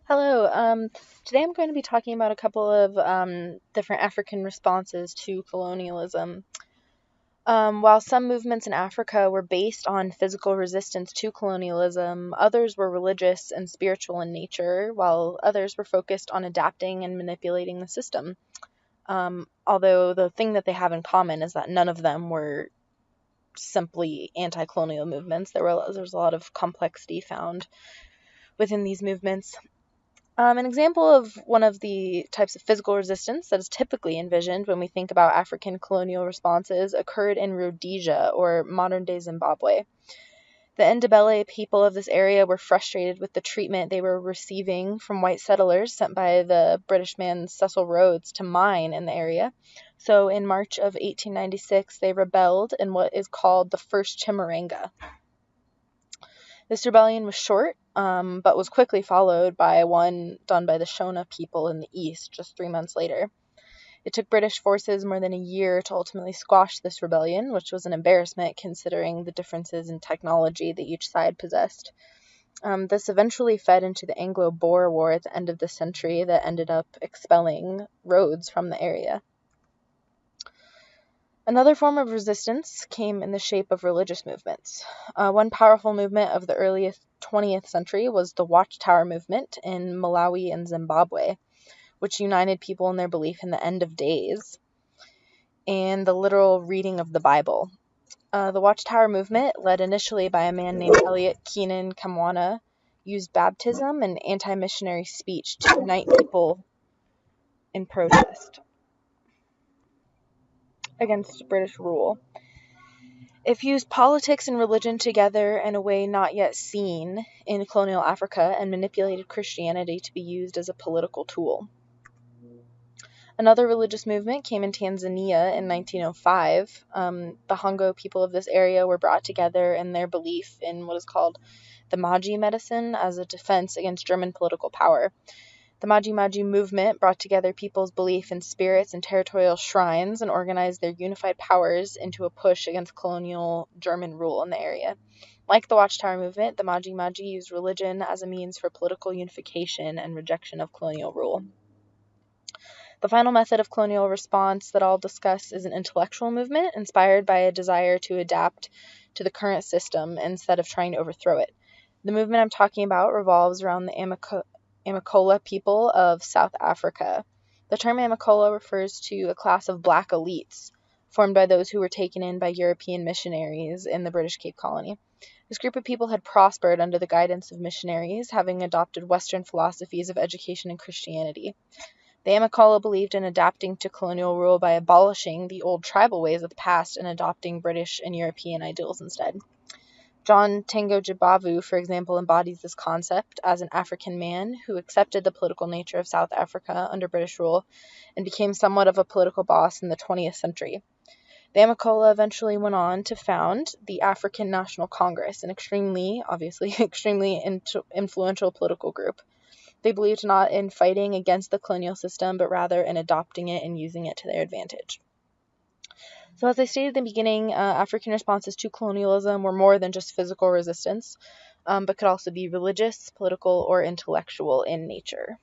Hello. Today I'm going to be talking about a couple of different African responses to colonialism. While some movements in Africa were based on physical resistance to colonialism, others were religious and spiritual in nature, while others were focused on adapting and manipulating the system. Although the thing that they have in common is that none of them were simply anti-colonial movements. There's a lot of complexity found within these movements. An example of one of the types of physical resistance that is typically envisioned when we think about African colonial responses occurred in Rhodesia, or modern-day Zimbabwe. The Ndebele people of this area were frustrated with the treatment they were receiving from white settlers sent by the British man Cecil Rhodes to mine in the area. So in March of 1896, they rebelled in what is called the First Chimurenga. This rebellion was short, but was quickly followed by one done by the Shona people in the east just 3 months later. It took British forces more than a year to ultimately squash this rebellion, which was an embarrassment considering the differences in technology that each side possessed. This eventually fed into the Anglo-Boer War at the end of the century that ended up expelling Rhodes from the area. Another form of resistance came in the shape of religious movements. One powerful movement of the early 20th century was the Watchtower movement in Malawi and Zimbabwe, which united people in their belief in the end of days and the literal reading of the Bible. The Watchtower movement, led initially by a man named Eliot Keenan Kamwana, used baptism and anti-missionary speech to unite people in protest against British rule. It fused politics and religion together in a way not yet seen in colonial Africa and manipulated Christianity to be used as a political tool. Another religious movement came in Tanzania in 1905. The Hongo people of this area were brought together in their belief in what is called the Maji medicine as a defense against German political power. The Maji Maji movement brought together people's belief in spirits and territorial shrines and organized their unified powers into a push against colonial German rule in the area. Like the Watchtower movement, the Maji Maji used religion as a means for political unification and rejection of colonial rule. The final method of colonial response that I'll discuss is an intellectual movement inspired by a desire to adapt to the current system instead of trying to overthrow it. The movement I'm talking about revolves around the Amakola people of South Africa. The term Amakola refers to a class of black elites formed by those who were taken in by European missionaries in the British Cape Colony. This group of people had prospered under the guidance of missionaries, having adopted Western philosophies of education and Christianity. The Amakola believed in adapting to colonial rule by abolishing the old tribal ways of the past and adopting British and European ideals instead. John Tango Jabavu, for example, embodies this concept as an African man who accepted the political nature of South Africa under British rule and became somewhat of a political boss in the 20th century. The Amakola eventually went on to found the African National Congress, an extremely influential political group. They believed not in fighting against the colonial system, but rather in adopting it and using it to their advantage. So as I stated in the beginning, African responses to colonialism were more than just physical resistance, but could also be religious, political, or intellectual in nature.